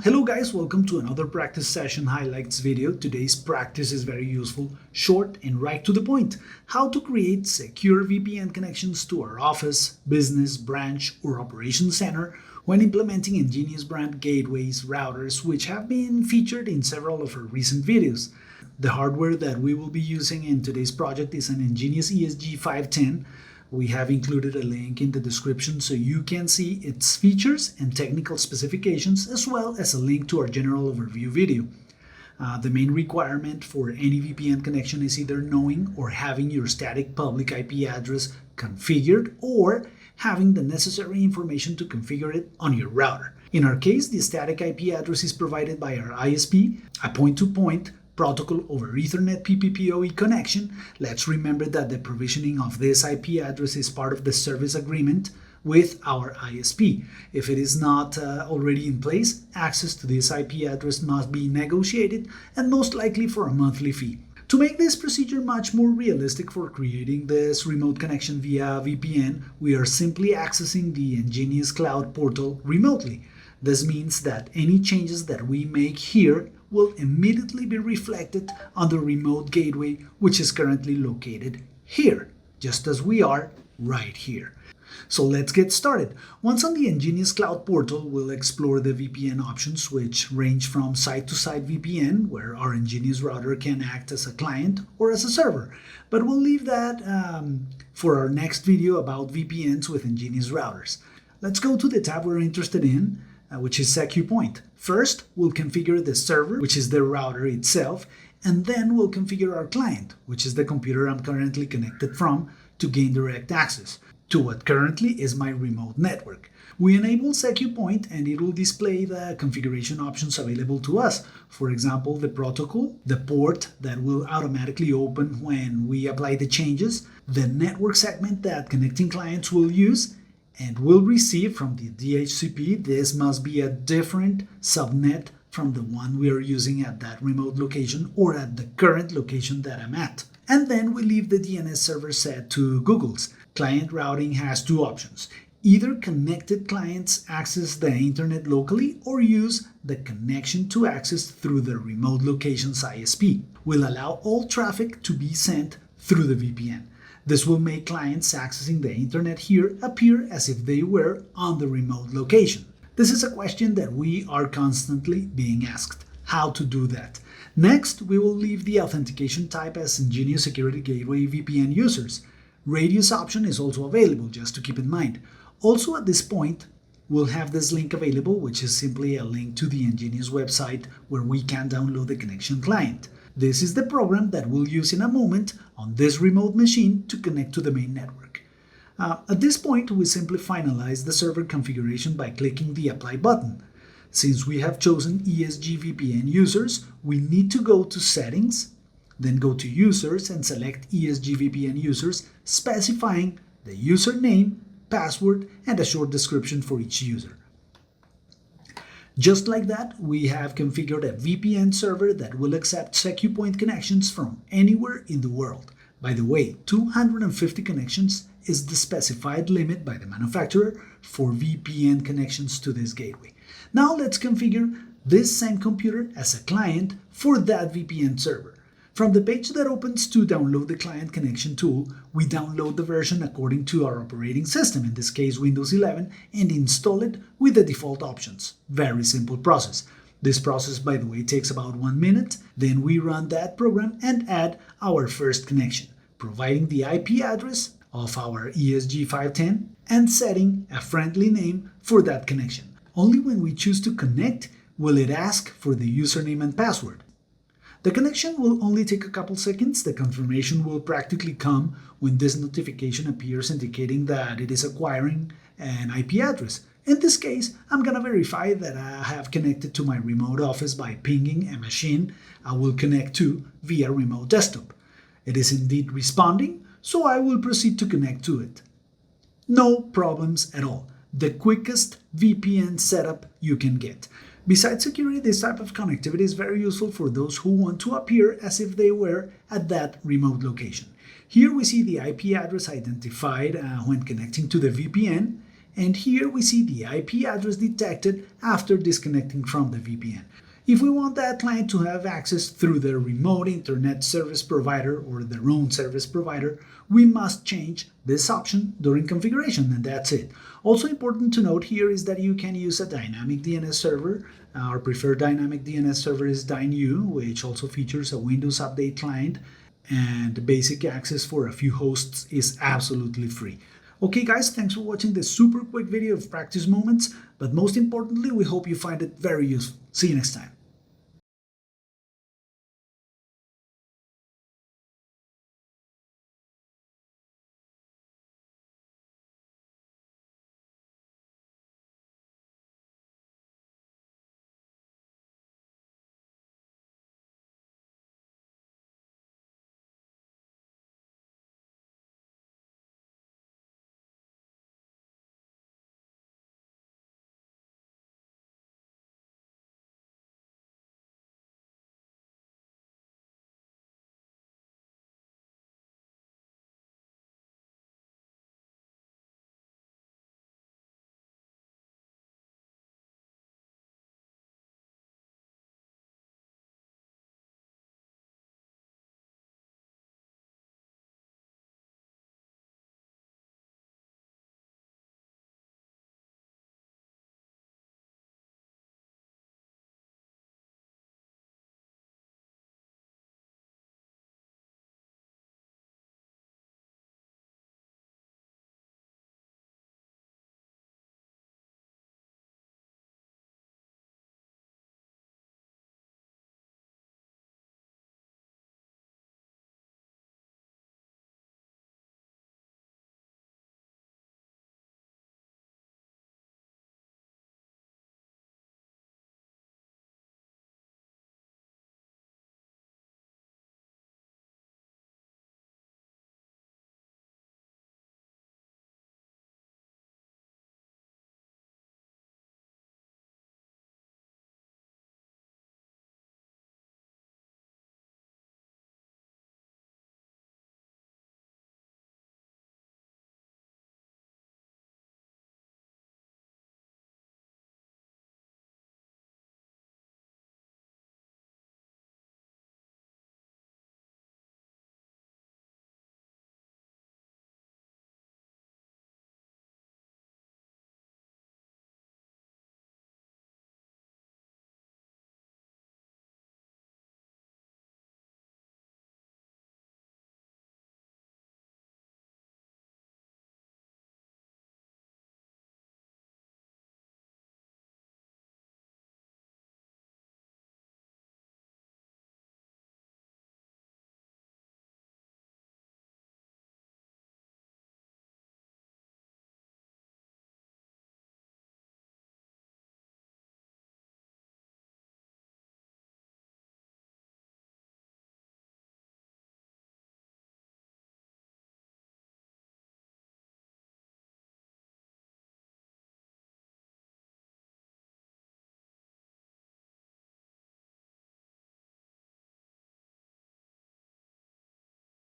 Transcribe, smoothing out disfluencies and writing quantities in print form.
Hello guys, welcome to another practice session highlights video. Today's practice is very useful, short and right to the point. How to create secure VPN connections to our office, business, branch or operations center when implementing EnGenius brand gateways, routers, which have been featured in several of our recent videos. The hardware that we will be using in today's project is an EnGenius ESG510. We have included a link in the description so you can see its features and technical specifications, as well as a link to our general overview video. The main requirement for any VPN connection is either knowing or having your static public IP address configured or having the necessary information to configure it on your router. In our case, the static IP address is provided by our ISP, a point-to-point protocol over Ethernet PPPoE connection. Let's remember that the provisioning of this IP address is part of the service agreement with our ISP. If it is not already in place, access to this IP address must be negotiated and most likely for a monthly fee. To make this procedure much more realistic for creating this remote connection via VPN, we are simply accessing the EnGenius Cloud portal remotely. This means that any changes that we make here will immediately be reflected on the remote gateway, which is currently located here, just as we are right here. So let's get started. Once on the EnGenius Cloud portal, we'll explore the VPN options, which range from site-to-site VPN, where our EnGenius router can act as a client or as a server. But we'll leave that for our next video about VPNs with EnGenius routers. Let's go to the tab we're interested in, which is SecuPoint. First, we'll configure the server, which is the router itself, and then we'll configure our client, which is the computer I'm currently connected from, to gain direct access to what currently is my remote network. We enable SecuPoint and it will display the configuration options available to us. For example, the protocol, the port that will automatically open when we apply the changes, the network segment that connecting clients will use, and will receive from the DHCP. This must be a different subnet from the one we are using at that remote location or at the current location that I'm at. And then we leave the DNS server set to Google's. Client routing has two options. Either connected clients access the internet locally or use the connection to access through the remote location's ISP. We'll allow all traffic to be sent through the VPN. This will make clients accessing the internet here appear as if they were on the remote location. This is a question that we are constantly being asked, how to do that. Next, we will leave the authentication type as EnGenius Security Gateway VPN users. Radius option is also available, just to keep in mind. Also at this point, we'll have this link available, which is simply a link to the EnGenius website where we can download the connection client. This is the program that we'll use in a moment on this remote machine to connect to the main network. At this point, we simply finalize the server configuration by clicking the Apply button. Since we have chosen ESG VPN users, we need to go to Settings, then go to Users and select ESG VPN users, specifying the username, password, and a short description for each user. Just like that, we have configured a VPN server that will accept SecuPoint connections from anywhere in the world. By the way, 250 connections is the specified limit by the manufacturer for VPN connections to this gateway. Now let's configure this same computer as a client for that VPN server. From the page that opens to download the client connection tool, we download the version according to our operating system, in this case Windows 11, and install it with the default options. Very simple process. This process, by the way, takes about 1 minute. Then we run that program and add our first connection, providing the IP address of our ESG510 and setting a friendly name for that connection. Only when we choose to connect will it ask for the username and password. The connection will only take a couple seconds. The confirmation will practically come when this notification appears indicating that it is acquiring an IP address. In this case, I'm going to verify that I have connected to my remote office by pinging a machine I will connect to via remote desktop. It is indeed responding, so I will proceed to connect to it. No problems at all. The quickest VPN setup you can get. Besides security, this type of connectivity is very useful for those who want to appear as if they were at that remote location. Here we see the IP address identified when connecting to the VPN, And here we see the IP address detected after disconnecting from the VPN. If we want that client to have access through their remote internet service provider or their own service provider, we must change this option during configuration, and that's it. Also important to note here is that you can use a dynamic DNS server. Our preferred dynamic DNS server is DynU, which also features a Windows Update client, and basic access for a few hosts is absolutely free. Okay guys, thanks for watching this super quick video of practice moments, but most importantly, we hope you find it very useful. See you next time.